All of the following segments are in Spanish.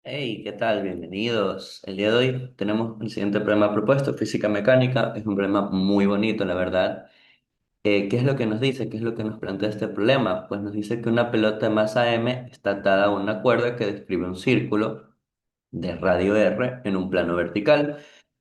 Hey, ¿qué tal? Bienvenidos. El día de hoy tenemos el siguiente problema propuesto, física mecánica. Es un problema muy bonito, la verdad. ¿Qué es lo que nos dice? ¿Qué es lo que nos plantea este problema? Pues nos dice que una pelota de masa m está atada a una cuerda que describe un círculo de radio r en un plano vertical,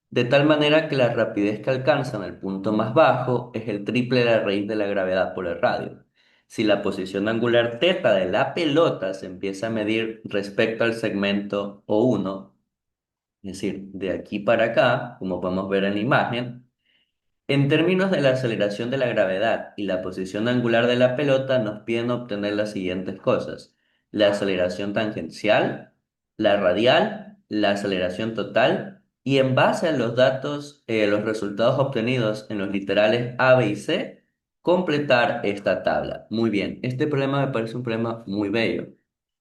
de tal manera que la rapidez que alcanza en el punto más bajo es el triple de la raíz de la gravedad por el radio. Si la posición angular teta de la pelota se empieza a medir respecto al segmento O1, es decir, de aquí para acá, como podemos ver en la imagen, en términos de la aceleración de la gravedad y la posición angular de la pelota, nos piden obtener las siguientes cosas: la aceleración tangencial, la radial, la aceleración total, y en base a los datos, los resultados obtenidos en los literales A, B y C, completar esta tabla. Muy bien, este problema me parece un problema muy bello.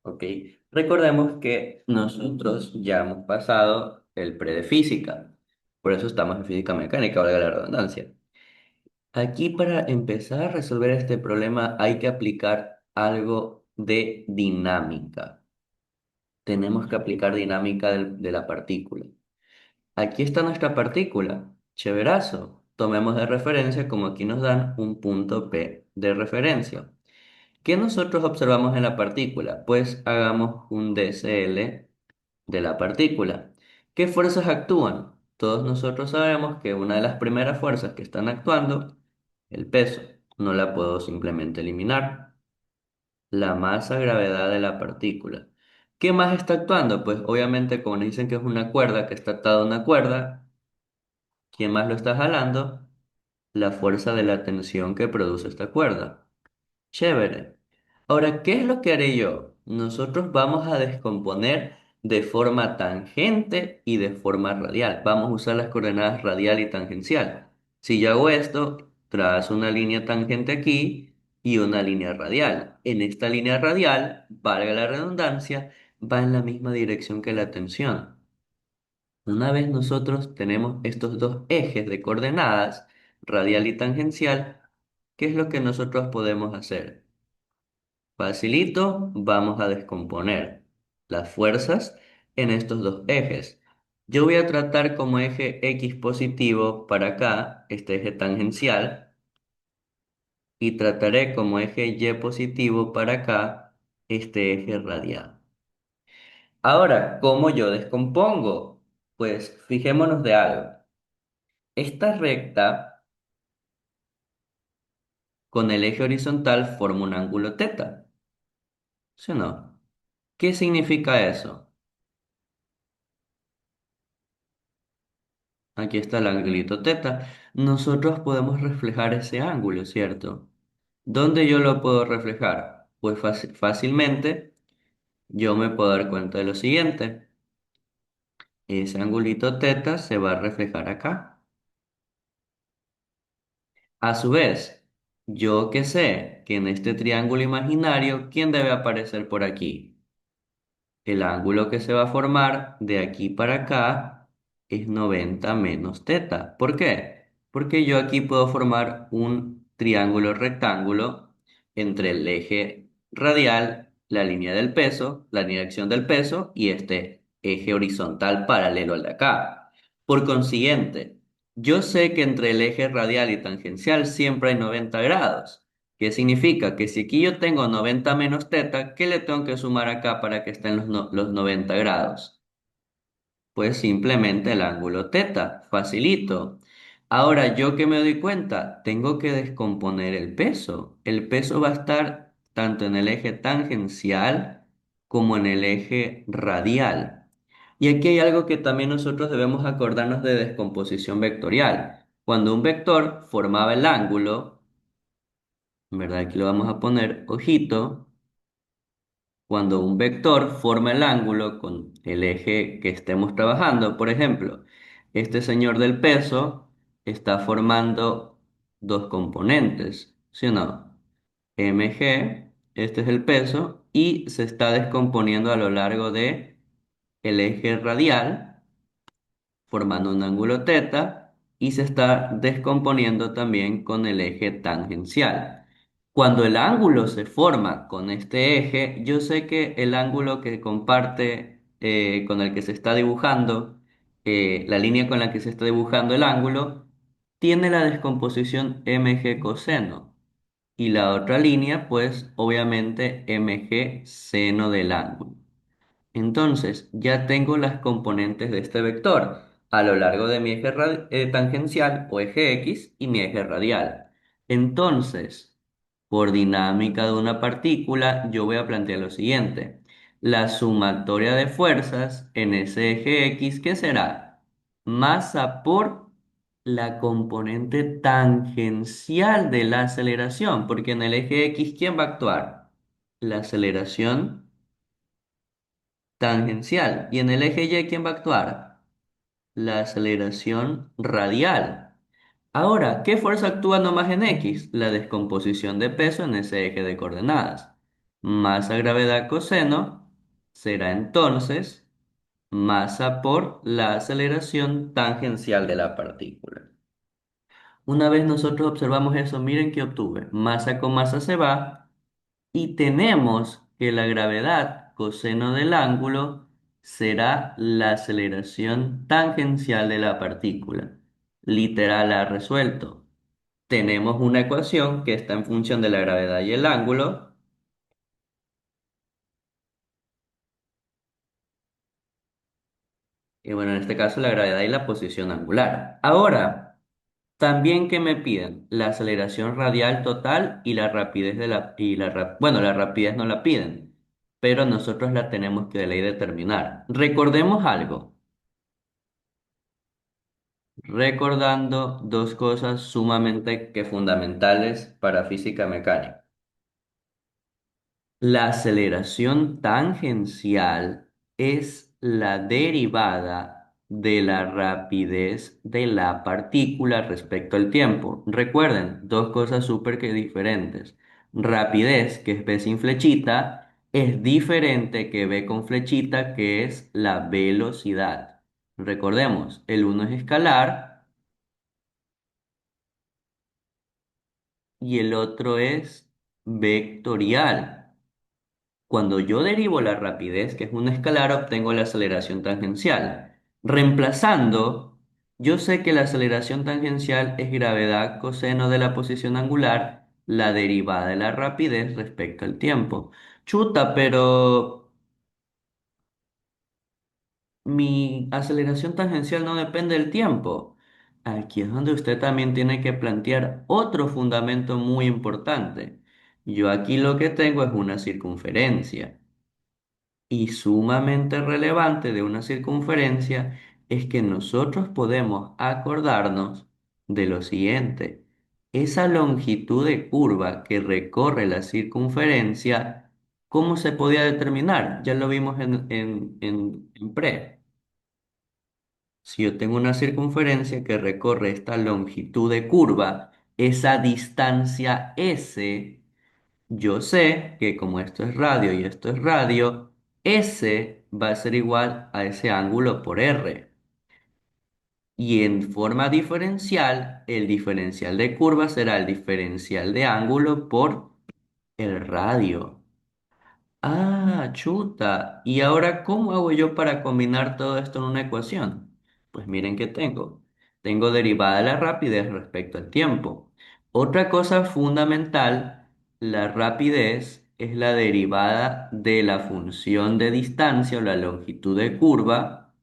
¿Ok? Recordemos que nosotros ya hemos pasado el pre de física. Por eso estamos en física mecánica, valga la redundancia. Aquí para empezar a resolver este problema hay que aplicar algo de dinámica. Tenemos que aplicar dinámica de la partícula. Aquí está nuestra partícula. Chéverazo. Tomemos de referencia, como aquí nos dan, un punto P de referencia. ¿Qué nosotros observamos en la partícula? Pues hagamos un DCL de la partícula. ¿Qué fuerzas actúan? Todos nosotros sabemos que una de las primeras fuerzas que están actuando, el peso, no la puedo simplemente eliminar. La masa gravedad de la partícula. ¿Qué más está actuando? Pues obviamente, como nos dicen que es una cuerda, que está atada a una cuerda, ¿quién más lo está jalando? La fuerza de la tensión que produce esta cuerda. Chévere. Ahora, ¿qué es lo que haré yo? Nosotros vamos a descomponer de forma tangente y de forma radial. Vamos a usar las coordenadas radial y tangencial. Si yo hago esto, trazo una línea tangente aquí y una línea radial. En esta línea radial, valga la redundancia, va en la misma dirección que la tensión. Una vez nosotros tenemos estos dos ejes de coordenadas, radial y tangencial, ¿qué es lo que nosotros podemos hacer? Facilito, vamos a descomponer las fuerzas en estos dos ejes. Yo voy a tratar como eje X positivo para acá, este eje tangencial, y trataré como eje Y positivo para acá, este eje radial. Ahora, ¿cómo yo descompongo? Pues fijémonos de algo. Esta recta con el eje horizontal forma un ángulo teta, ¿sí o no? ¿Qué significa eso? Aquí está el anglito teta. Nosotros podemos reflejar ese ángulo, ¿cierto? ¿Dónde yo lo puedo reflejar? Pues fácilmente yo me puedo dar cuenta de lo siguiente. Ese angulito teta se va a reflejar acá. A su vez, yo que sé que en este triángulo imaginario, ¿quién debe aparecer por aquí? El ángulo que se va a formar de aquí para acá es 90 menos teta. ¿Por qué? Porque yo aquí puedo formar un triángulo rectángulo entre el eje radial, la línea del peso, la línea de acción del peso y este eje horizontal paralelo al de acá. Por consiguiente, yo sé que entre el eje radial y tangencial siempre hay 90 grados. ¿Qué significa? Que si aquí yo tengo 90 menos teta, ¿qué le tengo que sumar acá para que estén los 90 grados? Pues simplemente el ángulo teta, facilito. Ahora, ¿yo que me doy cuenta? Tengo que descomponer el peso. El peso va a estar tanto en el eje tangencial como en el eje radial. Y aquí hay algo que también nosotros debemos acordarnos de descomposición vectorial. Cuando un vector formaba el ángulo, ¿verdad? Aquí lo vamos a poner ojito. Cuando un vector forma el ángulo con el eje que estemos trabajando, por ejemplo, este señor del peso está formando dos componentes, ¿sí o no? mg, este es el peso, y se está descomponiendo a lo largo de el eje radial, formando un ángulo teta, y se está descomponiendo también con el eje tangencial. Cuando el ángulo se forma con este eje, yo sé que el ángulo que comparte con el que se está dibujando, la línea con la que se está dibujando el ángulo, tiene la descomposición mg coseno. Y la otra línea, pues obviamente mg seno del ángulo. Entonces, ya tengo las componentes de este vector a lo largo de mi eje tangencial o eje X y mi eje radial. Entonces, por dinámica de una partícula, yo voy a plantear lo siguiente. La sumatoria de fuerzas en ese eje X, ¿qué será? Masa por la componente tangencial de la aceleración, porque en el eje X, ¿quién va a actuar? La aceleración tangencial. ¿Y en el eje Y quién va a actuar? La aceleración radial. Ahora, ¿qué fuerza actúa nomás en X? La descomposición de peso en ese eje de coordenadas. Masa gravedad coseno será entonces masa por la aceleración tangencial de la partícula. Una vez nosotros observamos eso, miren que obtuve. Masa con masa se va. Y tenemos que la gravedad coseno del ángulo será la aceleración tangencial de la partícula. Literal ha resuelto. Tenemos una ecuación que está en función de la gravedad y el ángulo. Y bueno, en este caso la gravedad y la posición angular. Ahora, también que me piden la aceleración radial total y la rapidez de bueno, la rapidez no la piden, pero nosotros la tenemos que de ley determinar. Recordemos algo, recordando dos cosas sumamente que fundamentales para física mecánica. La aceleración tangencial es la derivada de la rapidez de la partícula respecto al tiempo. Recuerden, dos cosas súper que diferentes. Rapidez, que es v sin flechita, es diferente que v con flechita, que es la velocidad. Recordemos, el uno es escalar y el otro es vectorial. Cuando yo derivo la rapidez, que es un escalar, obtengo la aceleración tangencial. Reemplazando, yo sé que la aceleración tangencial es gravedad coseno de la posición angular, la derivada de la rapidez respecto al tiempo. Chuta, pero mi aceleración tangencial no depende del tiempo. Aquí es donde usted también tiene que plantear otro fundamento muy importante. Yo aquí lo que tengo es una circunferencia. Y sumamente relevante de una circunferencia es que nosotros podemos acordarnos de lo siguiente. Esa longitud de curva que recorre la circunferencia, ¿cómo se podía determinar? Ya lo vimos en pre. Si yo tengo una circunferencia que recorre esta longitud de curva, esa distancia S, yo sé que como esto es radio y esto es radio, S va a ser igual a ese ángulo por R. Y en forma diferencial, el diferencial de curva será el diferencial de ángulo por el radio. Ah, chuta. ¿Y ahora cómo hago yo para combinar todo esto en una ecuación? Pues miren que tengo. Tengo derivada de la rapidez respecto al tiempo. Otra cosa fundamental, la rapidez es la derivada de la función de distancia o la longitud de curva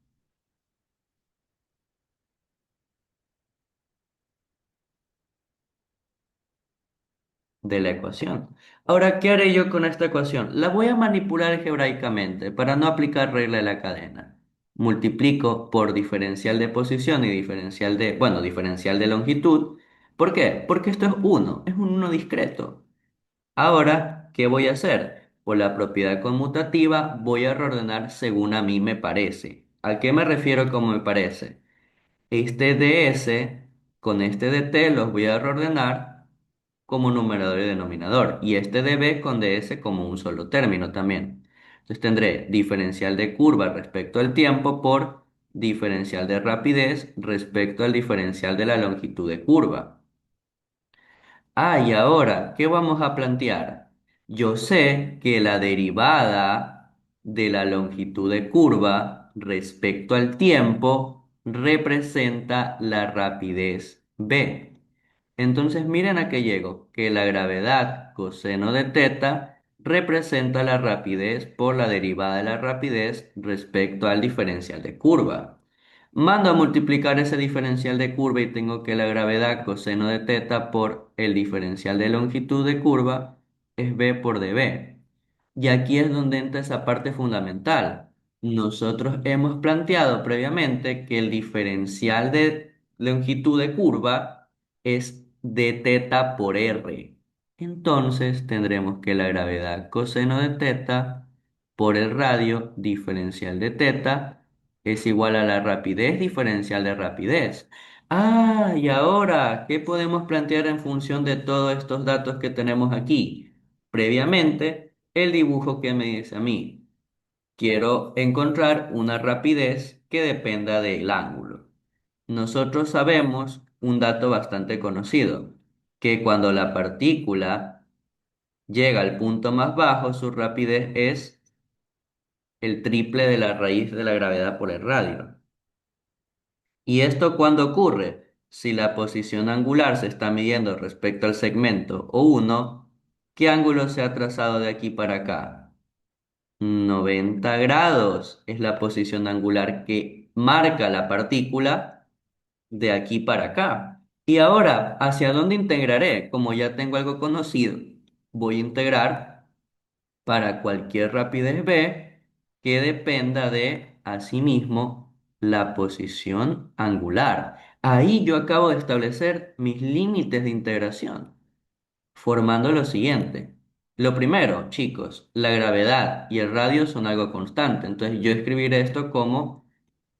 de la ecuación. Ahora, ¿qué haré yo con esta ecuación? La voy a manipular algebraicamente para no aplicar regla de la cadena. Multiplico por diferencial de posición y diferencial de, bueno, diferencial de longitud. ¿Por qué? Porque esto es un uno discreto. Ahora, ¿qué voy a hacer? Por la propiedad conmutativa voy a reordenar según a mí me parece. ¿A qué me refiero como me parece? Este ds con este dt los voy a reordenar como numerador y denominador. Y este db con ds como un solo término también. Entonces tendré diferencial de curva respecto al tiempo por diferencial de rapidez respecto al diferencial de la longitud de curva. Ah, y ahora, ¿qué vamos a plantear? Yo sé que la derivada de la longitud de curva respecto al tiempo representa la rapidez v. Entonces miren a qué llego, que la gravedad coseno de teta representa la rapidez por la derivada de la rapidez respecto al diferencial de curva. Mando a multiplicar ese diferencial de curva y tengo que la gravedad coseno de teta por el diferencial de longitud de curva es v por dv. Y aquí es donde entra esa parte fundamental. Nosotros hemos planteado previamente que el diferencial de longitud de curva es de teta por r. Entonces tendremos que la gravedad coseno de teta por el radio diferencial de teta es igual a la rapidez diferencial de rapidez. Ah, y ahora, ¿qué podemos plantear en función de todos estos datos que tenemos aquí? Previamente, el dibujo que me dice a mí, quiero encontrar una rapidez que dependa del ángulo. Nosotros sabemos un dato bastante conocido, que cuando la partícula llega al punto más bajo, su rapidez es el triple de la raíz de la gravedad por el radio. ¿Y esto cuándo ocurre? Si la posición angular se está midiendo respecto al segmento O1, ¿qué ángulo se ha trazado de aquí para acá? 90 grados es la posición angular que marca la partícula de aquí para acá. Y ahora, ¿hacia dónde integraré? Como ya tengo algo conocido, voy a integrar para cualquier rapidez v que dependa de, asimismo, la posición angular. Ahí yo acabo de establecer mis límites de integración, formando lo siguiente. Lo primero, chicos, la gravedad y el radio son algo constante. Entonces yo escribiré esto como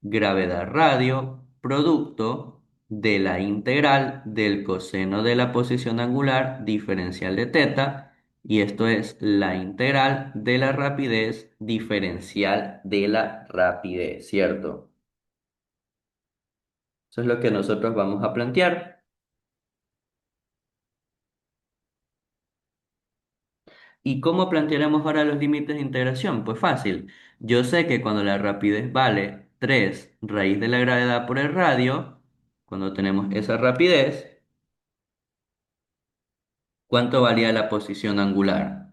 gravedad radio producto de la integral del coseno de la posición angular diferencial de teta, y esto es la integral de la rapidez diferencial de la rapidez, ¿cierto? Eso es lo que nosotros vamos a plantear. ¿Y cómo plantearemos ahora los límites de integración? Pues fácil. Yo sé que cuando la rapidez vale 3 raíz de la gravedad por el radio, cuando tenemos esa rapidez, ¿cuánto valía la posición angular?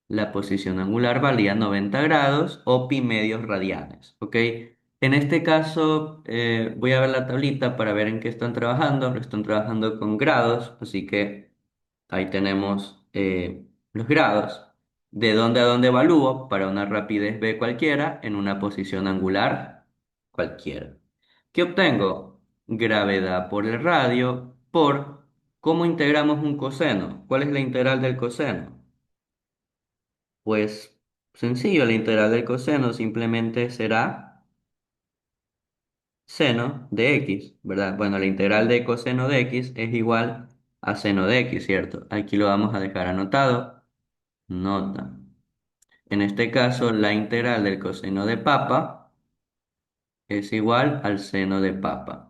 La posición angular valía 90 grados o pi medios radianes, ¿ok? En este caso, voy a ver la tablita para ver en qué están trabajando. Lo están trabajando con grados, así que ahí tenemos los grados. ¿De dónde a dónde evalúo? Para una rapidez v cualquiera en una posición angular cualquiera. ¿Qué obtengo? Gravedad por el radio por ¿cómo integramos un coseno? ¿Cuál es la integral del coseno? Pues sencillo, la integral del coseno simplemente será seno de x, ¿verdad? Bueno, la integral de coseno de x es igual a seno de x, ¿cierto? Aquí lo vamos a dejar anotado. Nota. En este caso, la integral del coseno de papa es igual al seno de papa.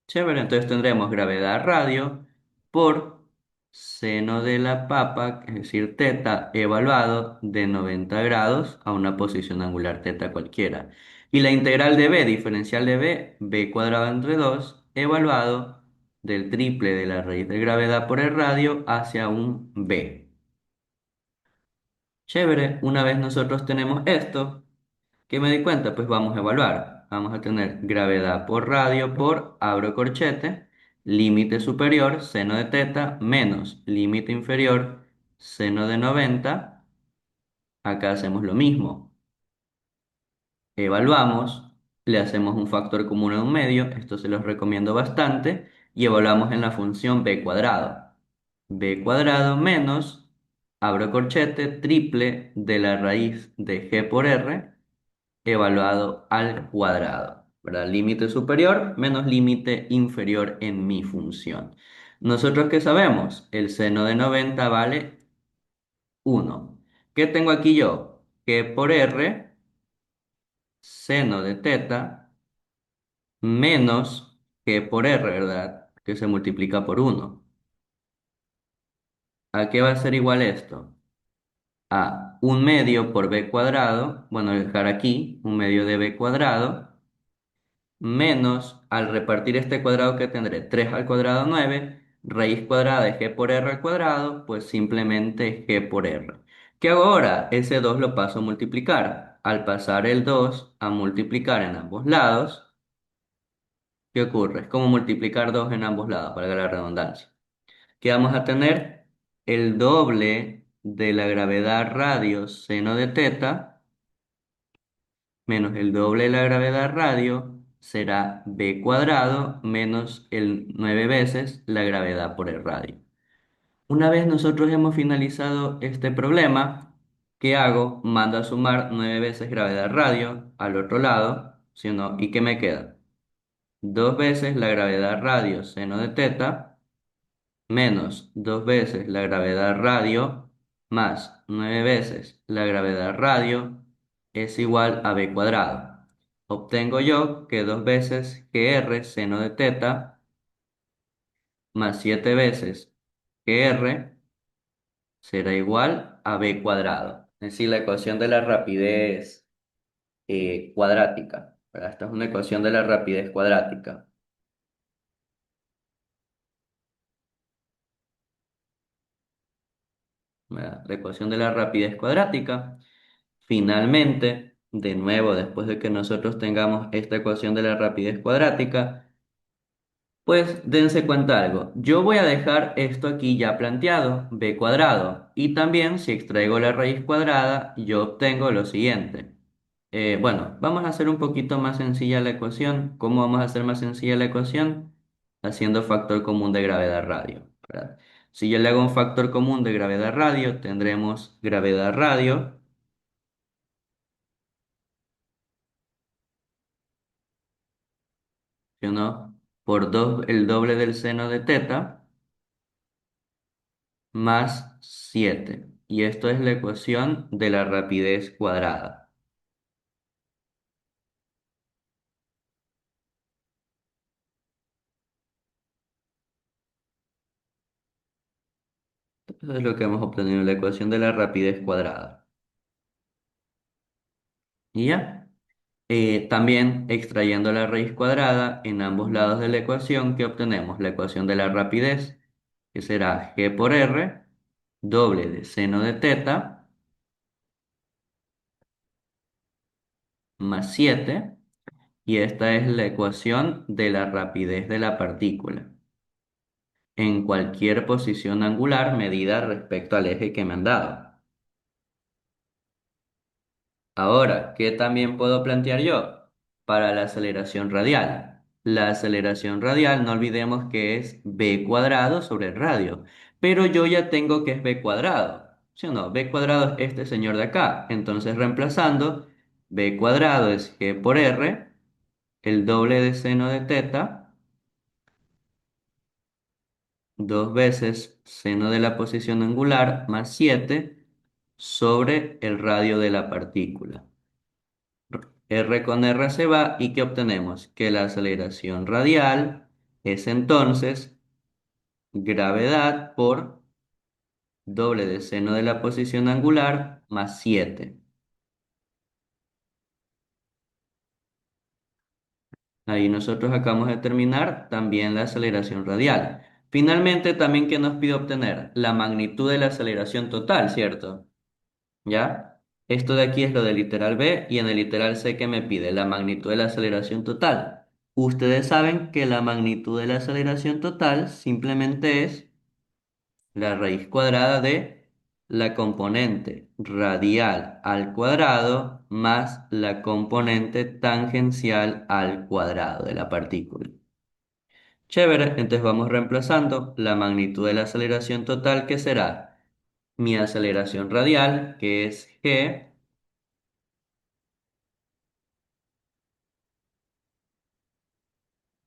Chévere, entonces tendremos gravedad radio por seno de la papa, es decir, teta evaluado de 90 grados a una posición angular teta cualquiera. Y la integral de b, diferencial de b, b cuadrado entre 2, evaluado del triple de la raíz de gravedad por el radio hacia un b. Chévere, una vez nosotros tenemos esto, ¿qué me di cuenta? Pues vamos a evaluar. Vamos a tener gravedad por radio por, abro corchete, límite superior, seno de teta, menos límite inferior, seno de 90. Acá hacemos lo mismo. Evaluamos, le hacemos un factor común a un medio, esto se los recomiendo bastante, y evaluamos en la función b cuadrado. B cuadrado menos, abro corchete, triple de la raíz de g por r evaluado al cuadrado, ¿verdad? Límite superior menos límite inferior en mi función. ¿Nosotros qué sabemos? El seno de 90 vale 1. ¿Qué tengo aquí yo? Que por r, seno de teta, menos que por r, ¿verdad? Que se multiplica por 1. ¿A qué va a ser igual esto? A un medio por b cuadrado, bueno, dejar aquí un medio de b cuadrado, menos, al repartir este cuadrado que tendré, 3 al cuadrado 9 raíz cuadrada de g por r al cuadrado, pues simplemente g por r. ¿Qué hago ahora? Ese 2 lo paso a multiplicar. Al pasar el 2 a multiplicar en ambos lados, ¿qué ocurre? Es como multiplicar 2 en ambos lados, para la redundancia. ¿Qué vamos a tener? El doble de la gravedad radio seno de teta menos el doble de la gravedad radio será b cuadrado menos el 9 veces la gravedad por el radio. Una vez nosotros hemos finalizado este problema, ¿qué hago? Mando a sumar 9 veces gravedad radio al otro lado, ¿sí o no? ¿Y qué me queda? 2 veces la gravedad radio seno de teta menos 2 veces la gravedad radio más 9 veces la gravedad radio es igual a b cuadrado. Obtengo yo que 2 veces gr seno de teta más 7 veces gr será igual a b cuadrado. Es decir, la ecuación de la rapidez cuadrática, ¿verdad? Esta es una ecuación de la rapidez cuadrática. ¿Verdad? La ecuación de la rapidez cuadrática. Finalmente, de nuevo, después de que nosotros tengamos esta ecuación de la rapidez cuadrática, pues dense cuenta algo. Yo voy a dejar esto aquí ya planteado, b cuadrado. Y también si extraigo la raíz cuadrada, yo obtengo lo siguiente. Bueno, vamos a hacer un poquito más sencilla la ecuación. ¿Cómo vamos a hacer más sencilla la ecuación? Haciendo factor común de gravedad radio, ¿verdad? Si yo le hago un factor común de gravedad radio, tendremos gravedad radio, ¿sí o no? Por 2 el doble del seno de teta más 7. Y esto es la ecuación de la rapidez cuadrada. Eso es lo que hemos obtenido en la ecuación de la rapidez cuadrada. Y ya. También extrayendo la raíz cuadrada en ambos lados de la ecuación, que obtenemos la ecuación de la rapidez, que será g por r, doble de seno de teta, más 7. Y esta es la ecuación de la rapidez de la partícula en cualquier posición angular medida respecto al eje que me han dado. Ahora, ¿qué también puedo plantear yo? Para la aceleración radial. La aceleración radial, no olvidemos que es b cuadrado sobre el radio, pero yo ya tengo que es b cuadrado. ¿Sí o no? B cuadrado es este señor de acá. Entonces, reemplazando, b cuadrado es g por r, el doble de seno de teta, 2 veces seno de la posición angular más 7 sobre el radio de la partícula. R con R se va y ¿qué obtenemos? Que la aceleración radial es entonces gravedad por doble de seno de la posición angular más 7. Ahí nosotros acabamos de determinar también la aceleración radial. Finalmente, también que nos pide obtener la magnitud de la aceleración total, ¿cierto? ¿Ya? Esto de aquí es lo del literal B y en el literal C que me pide la magnitud de la aceleración total. Ustedes saben que la magnitud de la aceleración total simplemente es la raíz cuadrada de la componente radial al cuadrado más la componente tangencial al cuadrado de la partícula. Chévere, entonces vamos reemplazando la magnitud de la aceleración total que será mi aceleración radial, que es g,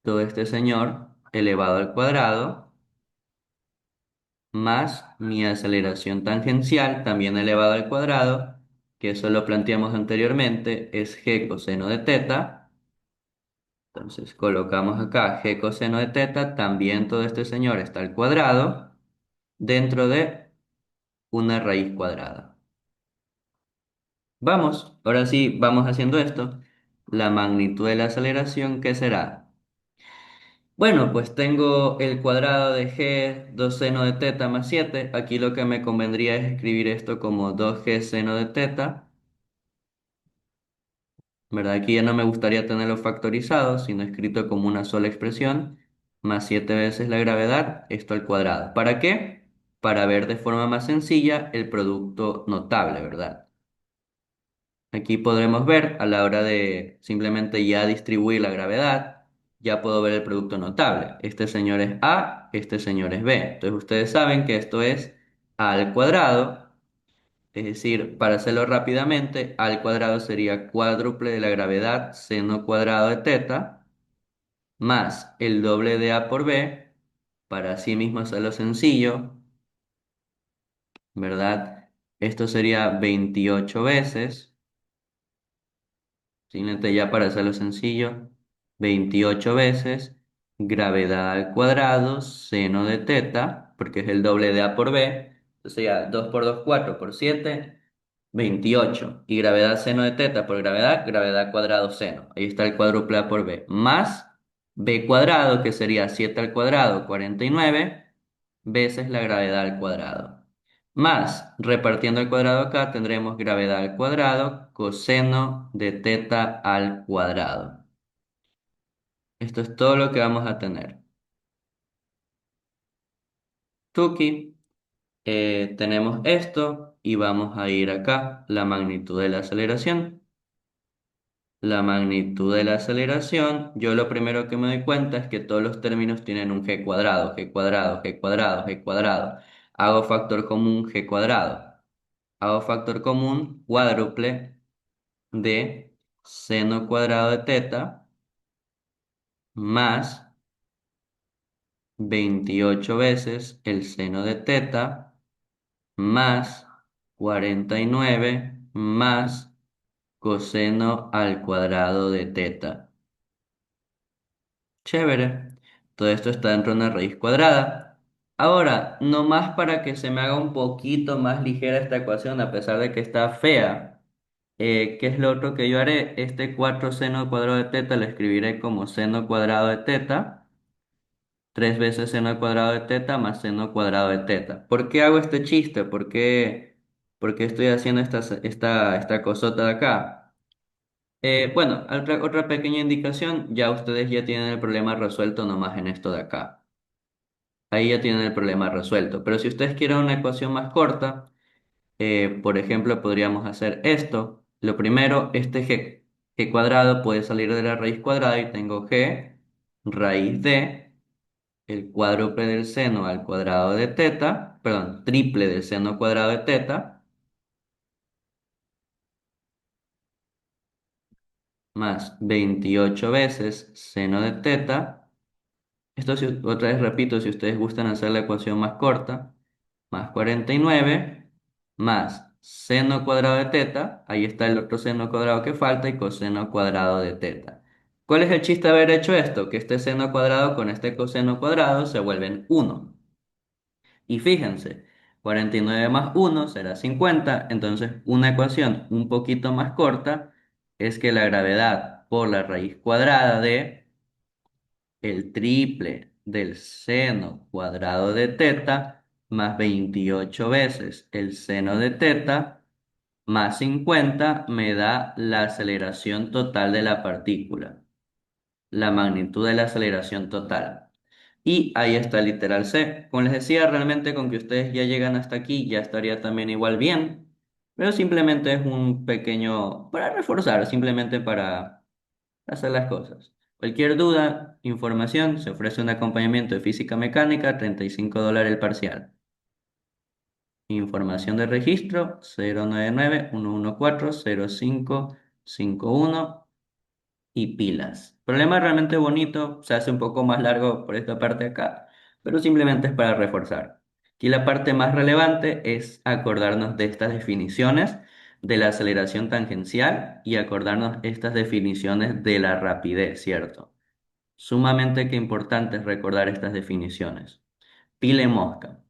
todo este señor elevado al cuadrado, más mi aceleración tangencial, también elevado al cuadrado, que eso lo planteamos anteriormente, es g coseno de teta. Entonces colocamos acá g coseno de teta, también todo este señor está al cuadrado, dentro de una raíz cuadrada. Vamos, ahora sí, vamos haciendo esto. La magnitud de la aceleración, ¿qué será? Bueno, pues tengo el cuadrado de g 2 seno de teta más 7. Aquí lo que me convendría es escribir esto como 2g seno de teta, ¿verdad? Aquí ya no me gustaría tenerlo factorizado, sino escrito como una sola expresión, más 7 veces la gravedad, esto al cuadrado. ¿Para qué? Para ver de forma más sencilla el producto notable, ¿verdad? Aquí podremos ver a la hora de simplemente ya distribuir la gravedad, ya puedo ver el producto notable. Este señor es A, este señor es B. Entonces ustedes saben que esto es A al cuadrado, es decir, para hacerlo rápidamente, A al cuadrado sería cuádruple de la gravedad seno cuadrado de teta, más el doble de A por B, para así mismo hacerlo sencillo, ¿verdad? Esto sería 28 veces. Simplemente ya para hacerlo sencillo, 28 veces gravedad al cuadrado, seno de teta, porque es el doble de A por B. Entonces ya 2 por 2 4 por 7 28. Y gravedad seno de teta por gravedad, gravedad cuadrado seno. Ahí está el cuádruple A por B. Más B cuadrado, que sería 7 al cuadrado, 49 veces la gravedad al cuadrado. Más, repartiendo el cuadrado acá, tendremos gravedad al cuadrado, coseno de teta al cuadrado. Esto es todo lo que vamos a tener. Tuki, tenemos esto y vamos a ir acá, la magnitud de la aceleración. La magnitud de la aceleración, yo lo primero que me doy cuenta es que todos los términos tienen un g cuadrado, g cuadrado, g cuadrado, g cuadrado. Hago factor común g cuadrado. Hago factor común cuádruple de seno cuadrado de teta más 28 veces el seno de teta más 49 más coseno al cuadrado de teta. Chévere. Todo esto está dentro de una raíz cuadrada. Ahora, nomás para que se me haga un poquito más ligera esta ecuación, a pesar de que está fea, ¿qué es lo otro que yo haré? Este 4 seno cuadrado de teta lo escribiré como seno cuadrado de teta, 3 veces seno al cuadrado de teta más seno cuadrado de teta. ¿Por qué hago este chiste? ¿Por qué estoy haciendo esta cosota de acá? Bueno, otra pequeña indicación, ya ustedes ya tienen el problema resuelto nomás en esto de acá. Ahí ya tienen el problema resuelto. Pero si ustedes quieren una ecuación más corta, por ejemplo, podríamos hacer esto. Lo primero, este g cuadrado puede salir de la raíz cuadrada y tengo g raíz de el cuádruple del seno al cuadrado de teta, perdón, triple del seno cuadrado de teta, más 28 veces seno de teta. Esto otra vez repito, si ustedes gustan hacer la ecuación más corta, más 49, más seno cuadrado de teta, ahí está el otro seno cuadrado que falta, y coseno cuadrado de teta. ¿Cuál es el chiste de haber hecho esto? Que este seno cuadrado con este coseno cuadrado se vuelven 1. Y fíjense, 49 más 1 será 50, entonces una ecuación un poquito más corta es que la gravedad por la raíz cuadrada de el triple del seno cuadrado de teta más 28 veces el seno de teta más 50 me da la aceleración total de la partícula, la magnitud de la aceleración total. Y ahí está el literal C. Como les decía, realmente con que ustedes ya llegan hasta aquí ya estaría también igual bien, pero simplemente es un pequeño, para reforzar, simplemente para hacer las cosas. Cualquier duda, información, se ofrece un acompañamiento de física mecánica, $35 el parcial. Información de registro, 099-114-0551 y pilas. Problema realmente bonito, se hace un poco más largo por esta parte de acá, pero simplemente es para reforzar. Aquí la parte más relevante es acordarnos de estas definiciones de la aceleración tangencial y acordarnos estas definiciones de la rapidez, ¿cierto? Sumamente que importante es recordar estas definiciones. Pila y mosca.